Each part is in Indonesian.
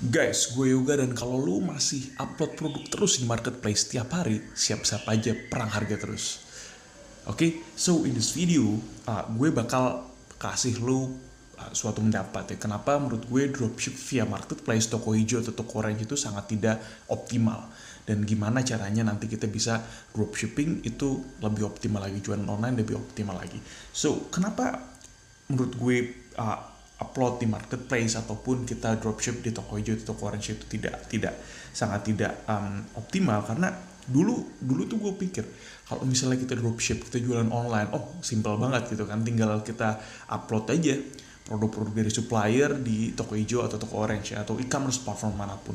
Guys, gue Yoga dan kalau lu masih upload produk terus di marketplace tiap hari, siap-siap aja perang harga terus. Oke, so in this video, gue bakal kasih lu suatu pendapat ya. Kenapa menurut gue dropship via marketplace, toko hijau atau toko orange itu sangat tidak optimal. Dan gimana caranya nanti kita bisa dropshipping itu lebih optimal lagi, jualan online lebih optimal lagi. So, kenapa menurut gue upload di marketplace ataupun kita dropship di toko hijau di toko orange itu sangat tidak optimal, karena dulu tuh gue pikir kalau misalnya kita dropship, kita jualan online, oh simple banget gitu kan, tinggal kita upload aja produk-produk dari supplier di toko hijau atau toko orange atau e-commerce platform manapun.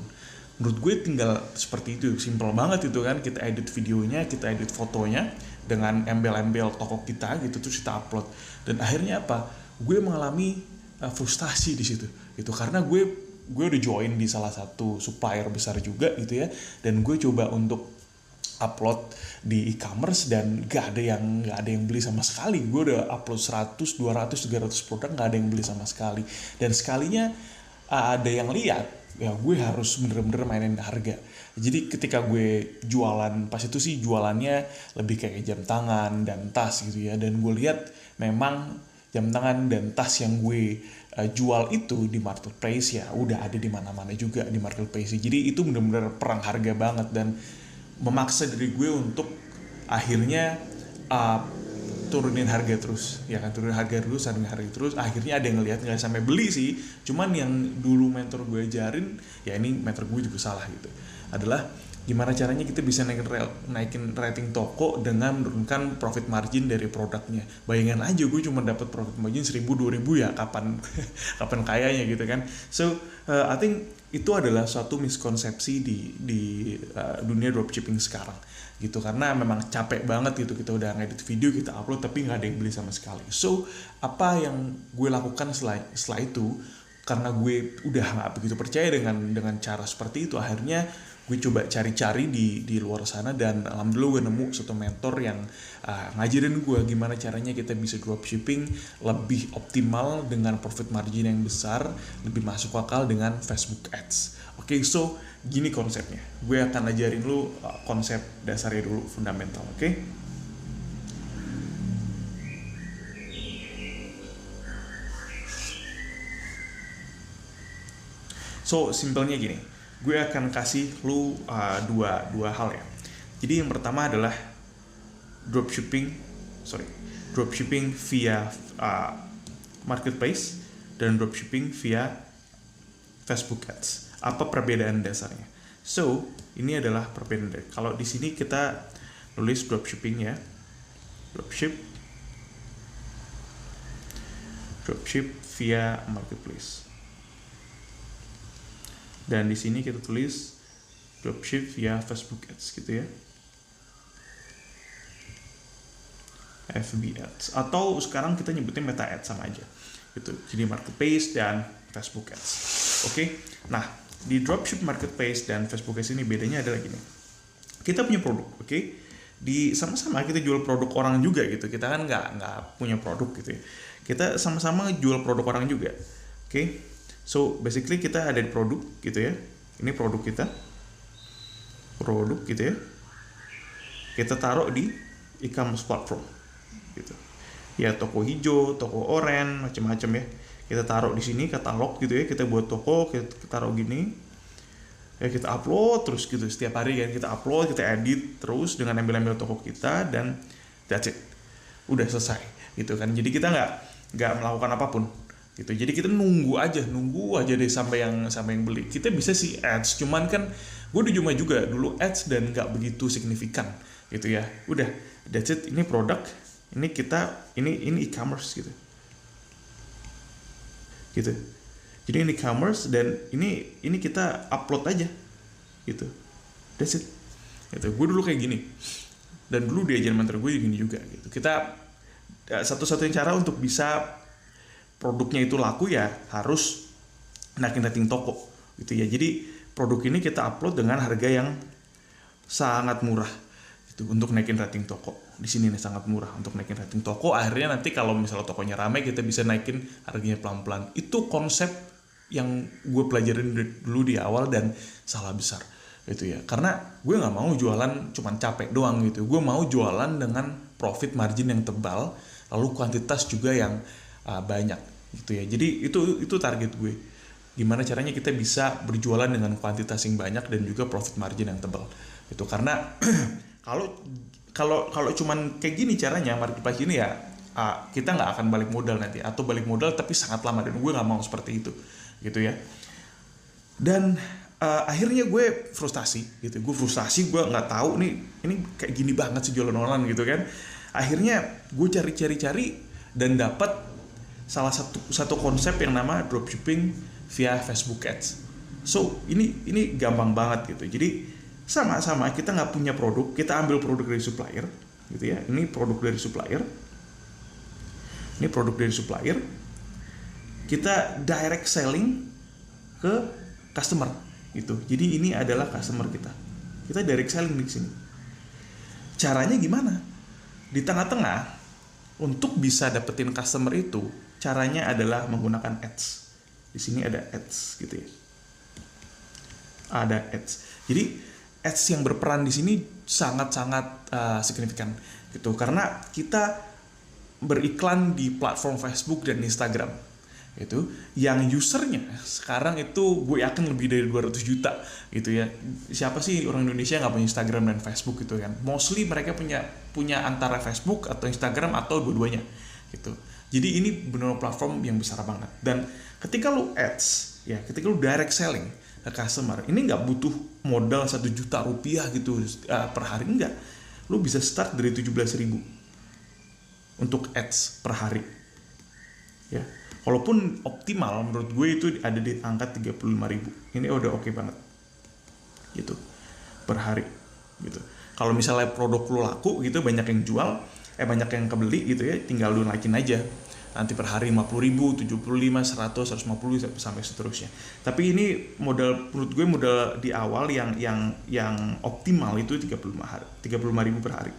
Menurut gue tinggal seperti itu, simple banget itu kan, kita edit videonya, kita edit fotonya dengan embel-embel toko kita gitu, terus kita upload. Dan akhirnya apa? Gue mengalami frustasi di situ gitu, karena gue udah join di salah satu supplier besar juga gitu ya, dan gue coba untuk upload di e-commerce dan gak ada yang beli sama sekali. Gue udah upload 100, 200, 300 produk, gak ada yang beli sama sekali. Dan sekalinya ada yang lihat, ya gue harus bener-bener mainin harga. Jadi ketika gue jualan, pas itu sih jualannya lebih kayak jam tangan dan tas gitu ya, dan gue lihat memang jam tangan dan tas yang gue jual itu di marketplace ya udah ada di mana-mana juga di marketplace. Jadi itu benar-benar perang harga banget dan memaksa diri gue untuk akhirnya turunin harga terus, ya kan, turunin harga terus. Akhirnya ada yang ngelihat, nggak sampai beli sih, cuman yang dulu mentor gue ajarin, ya ini mentor gue juga salah gitu, adalah gimana caranya kita bisa naikin rating toko dengan menurunkan profit margin dari produknya. Bayangin aja gue cuma dapat profit margin 1.000-2.000 ya, kapan kapan kayanya gitu kan. So I think itu adalah suatu miskonsepsi di dunia dropshipping sekarang gitu, karena memang capek banget gitu, kita udah ngedit video, kita upload tapi nggak ada yang beli sama sekali. So apa yang gue lakukan setelah itu, karena gue udah nggak begitu percaya dengan cara seperti itu, akhirnya gue coba cari-cari di luar sana, dan alhamdulillah gue nemu satu mentor yang ngajarin gue gimana caranya kita bisa dropshipping lebih optimal dengan profit margin yang besar, lebih masuk akal dengan Facebook Ads. Oke, so gini konsepnya. Gue akan ajarin lu konsep dasarnya dulu, fundamental, oke? So, simpelnya gini, gue akan kasih lu dua hal ya. Jadi yang pertama adalah dropshipping via marketplace dan dropshipping via Facebook Ads. Apa perbedaan dasarnya? So, ini adalah perbedaan. Kalau di sini kita nulis dropshipping ya, dropship via marketplace. Dan di sini kita tulis dropship via Facebook Ads gitu ya, FB Ads, atau sekarang kita nyebutnya Meta Ads, sama aja gitu. Jadi marketplace dan Facebook Ads. Oke. Nah, di dropship marketplace dan Facebook Ads ini bedanya adalah gini. Kita punya produk, oke? Di sama-sama kita jual produk orang juga gitu. Kita kan nggak punya produk gitu ya. Kita sama-sama jual produk orang juga. Oke? So basically kita ada di produk gitu ya. Ini produk kita. Produk gitu ya. Kita taruh di e-commerce platform gitu. Ya toko hijau, toko oranye, macam-macam ya. Kita taruh di sini katalog gitu ya. Kita buat toko, kita taruh gini. Ya kita upload terus gitu setiap hari kan, kita upload, kita edit terus dengan embel-embel toko kita, dan that's it. Udah selesai gitu kan. Jadi kita nggak melakukan apapun gitu. Jadi kita nunggu aja deh sampai yang beli. Kita bisa sih ads, cuman kan gue udah cuma juga dulu ads dan nggak begitu signifikan gitu ya. Udah, that's it. Ini produk, ini e-commerce gitu. Jadi ini e-commerce dan ini kita upload aja gitu. That's it. Gitu. Gue dulu kayak gini. Dan dulu diajarin mentor gue gini juga gitu. Kita satu-satunya cara untuk bisa produknya itu laku ya harus naikin rating toko gitu ya. Jadi produk ini kita upload dengan harga yang sangat murah gitu untuk naikin rating toko. Di sini nih sangat murah untuk naikin rating toko. Akhirnya nanti kalau misalnya tokonya ramai, kita bisa naikin harganya pelan-pelan. Itu konsep yang gue pelajarin dulu di awal dan salah besar gitu ya. Karena gue nggak mau jualan cuman capek doang gitu. Gue mau jualan dengan profit margin yang tebal, lalu kuantitas juga yang banyak gitu ya. Jadi itu target gue. Gimana caranya kita bisa berjualan dengan kuantitas yang banyak dan juga profit margin yang tebal. Itu karena kalau cuman kayak gini caranya marketplace ini ya, kita nggak akan balik modal nanti, atau balik modal tapi sangat lama, dan gue nggak mau seperti itu gitu ya. Dan akhirnya gue frustasi gitu. Gue nggak tahu nih ini kayak gini banget sih jualan online gitu kan. Akhirnya gue cari dan dapat salah satu konsep yang nama dropshipping via Facebook Ads. So ini gampang banget gitu. Jadi sama kita nggak punya produk, kita ambil produk dari supplier gitu ya. Ini produk dari supplier, kita direct selling ke customer gitu. Jadi ini adalah customer kita direct selling di sini. Caranya gimana? Di tengah-tengah, untuk bisa dapetin customer itu, caranya adalah menggunakan ads. Di sini ada ads gitu ya. Ada ads. Jadi ads yang berperan di sini sangat-sangat signifikan gitu, karena kita beriklan di platform Facebook dan Instagram itu, yang usernya sekarang itu gue yakin lebih dari 200 juta gitu ya. Siapa sih orang Indonesia nggak punya Instagram dan Facebook gitu kan? Mostly mereka punya antara Facebook atau Instagram atau dua-duanya gitu. Jadi ini benar platform yang besar banget. Dan ketika lu ads ya, ketika lu direct selling ke customer, ini nggak butuh modal 1 juta rupiah gitu per hari, enggak. Lu bisa start dari 17.000 untuk ads per hari ya. Walaupun optimal menurut gue itu ada di angka 35.000. Ini udah oke banget gitu per hari gitu. Kalau misalnya produk lu laku gitu, banyak yang jual, banyak yang kebeli gitu ya, tinggal lu naikin aja nanti per hari 50.000, 75, 100, 150 sampai seterusnya. Tapi ini menurut gue modal di awal yang optimal itu 35.000 per hari.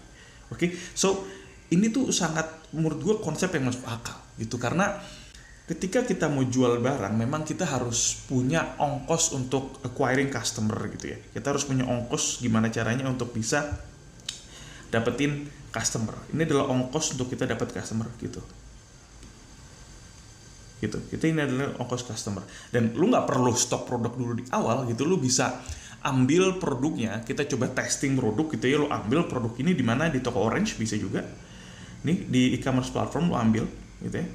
Oke. So ini tuh sangat, menurut gue, konsep yang masuk akal gitu, karena ketika kita mau jual barang, memang kita harus punya ongkos untuk acquiring customer gitu ya. Kita harus punya ongkos gimana caranya untuk bisa dapetin customer. Ini adalah ongkos untuk kita dapat customer gitu. Kita ini adalah ongkos customer. Dan lu nggak perlu stok produk dulu di awal gitu. Lu bisa ambil produknya, kita coba testing produk gitu ya. Lu ambil produk ini di mana, di toko Orange bisa juga. Nih di e-commerce platform lu ambil gitu ya.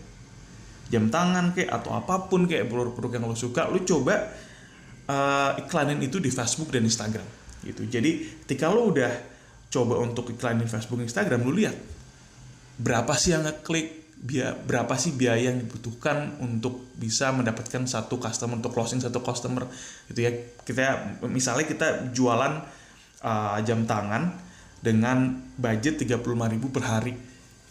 Jam tangan kayak atau apapun kayak produk yang lo suka, lo coba iklanin itu di Facebook dan Instagram gitu. Jadi ketika lo udah coba untuk iklanin Facebook dan Instagram, lo lihat berapa sih yang ngeklik, berapa sih biaya yang dibutuhkan untuk bisa mendapatkan satu customer, untuk closing satu customer gitu ya. Misalnya kita jualan jam tangan dengan budget 35.000 per hari.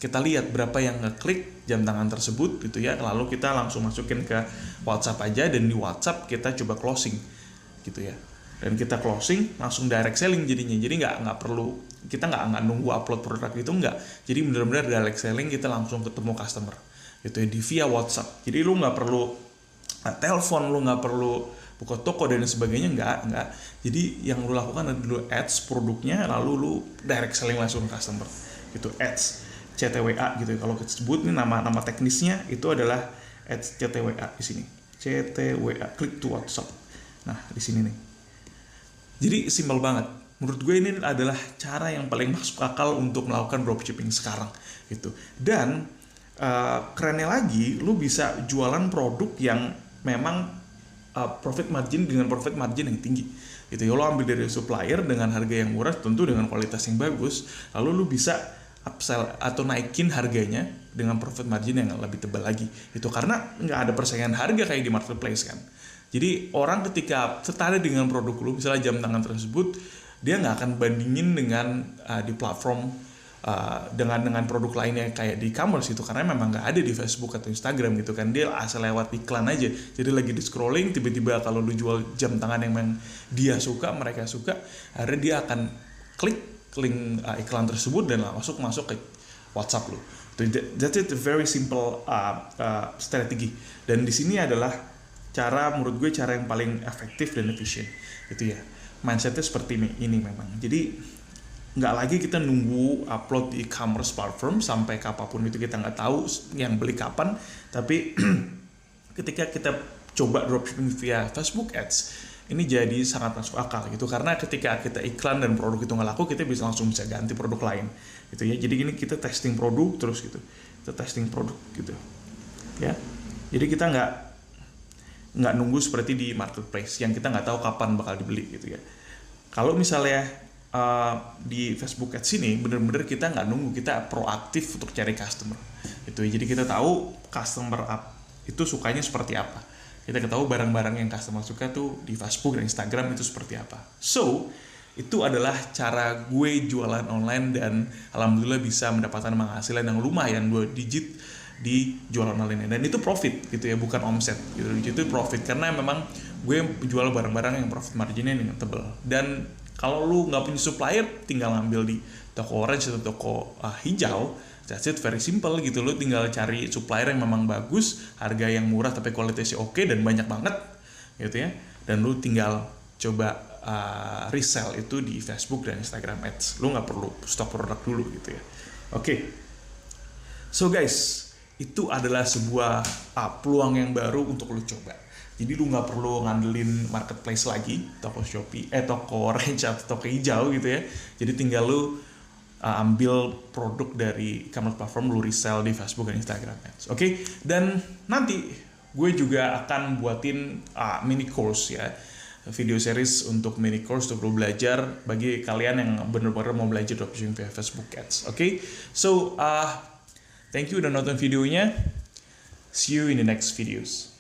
Kita lihat berapa yang ngeklik jam tangan tersebut gitu ya, lalu kita langsung masukin ke WhatsApp aja, dan di WhatsApp kita coba closing gitu ya. Dan kita closing langsung direct selling jadinya. Jadi nggak perlu, kita nggak nunggu upload produk itu, nggak. Jadi benar-benar direct selling, kita langsung ketemu customer gitu ya, di via WhatsApp. Jadi lu nggak perlu telepon, lu nggak perlu buka toko dan sebagainya, nggak. Jadi yang lu lakukan adalah dulu ads produknya, lalu lu direct selling langsung ke customer gitu. Ads CTWA gitu. Kalau kita sebut ini nama teknisnya itu adalah ads CTWA di sini. CTWA, click to WhatsApp. Nah, di sini nih. Jadi simpel banget. Menurut gue ini adalah cara yang paling masuk akal untuk melakukan dropshipping sekarang gitu. Dan kerennya lagi, lu bisa jualan produk yang memang profit margin yang tinggi gitu. Lo ambil dari supplier dengan harga yang murah, tentu dengan kualitas yang bagus, lalu lu bisa upsell atau naikin harganya dengan profit margin yang lebih tebal lagi itu, karena nggak ada persaingan harga kayak di marketplace kan. Jadi orang ketika tertarik dengan produk lu, misalnya jam tangan tersebut, dia nggak akan bandingin dengan di platform dengan produk lainnya kayak di e-commerce itu, karena memang nggak ada di Facebook atau Instagram gitu kan. Dia asal lewat iklan aja, jadi lagi di scrolling, tiba-tiba kalau lu jual jam tangan yang memang mereka suka, akhirnya dia akan klik link iklan tersebut dan masuk ke WhatsApp lo. That's it, a very simple strategi. Dan di sini adalah menurut gue cara yang paling efektif dan efisien gitu ya. Mindsetnya seperti ini memang. Jadi nggak lagi kita nunggu upload di e-commerce platform sampai kapanpun itu, kita nggak tahu yang beli kapan. Tapi ketika kita coba dropshipping via Facebook Ads, ini jadi sangat masuk akal gitu, karena ketika kita iklan dan produk itu nggak laku, kita langsung bisa ganti produk lain gitu ya. Jadi gini, kita testing produk terus gitu, kita testing produk gitu ya. Jadi kita nggak nunggu seperti di marketplace yang kita nggak tahu kapan bakal dibeli gitu ya. Kalau misalnya di Facebook Ads ini bener-bener kita nggak nunggu, kita proaktif untuk cari customer gitu ya. Jadi kita tahu customer itu sukanya seperti apa, kita ketahui barang-barang yang customer suka tuh di Facebook dan Instagram itu seperti apa. So itu adalah cara gue jualan online dan alhamdulillah bisa mendapatkan penghasilan yang lumayan 2 digit di jualan online, dan itu profit gitu ya, bukan omset gitu. Itu profit karena memang gue jual barang-barang yang profit marginnya yang tebel. Dan kalau lu nggak punya supplier, tinggal ngambil di toko orange atau toko hijau. That's it, very simple gitu. Lu tinggal cari supplier yang memang bagus, harga yang murah tapi kualitasnya oke dan banyak banget gitu ya. Dan lu tinggal coba resell itu di Facebook dan Instagram Ads. Lu nggak perlu stok produk dulu gitu ya. Oke. So guys, itu adalah sebuah peluang yang baru untuk lu coba. Jadi lu nggak perlu ngandelin marketplace lagi, toko Shopee, toko orange atau toko hijau gitu ya. Jadi tinggal lu ambil produk dari e-commerce platform, lu resell di Facebook dan Instagram Ads. Oke? Dan nanti gue juga akan buatin mini course ya, video series untuk mini course untuk lu belajar bagi kalian yang bener-bener mau belajar dropshipping via Facebook Ads. Oke? So thank you udah nonton videonya. See you in the next videos.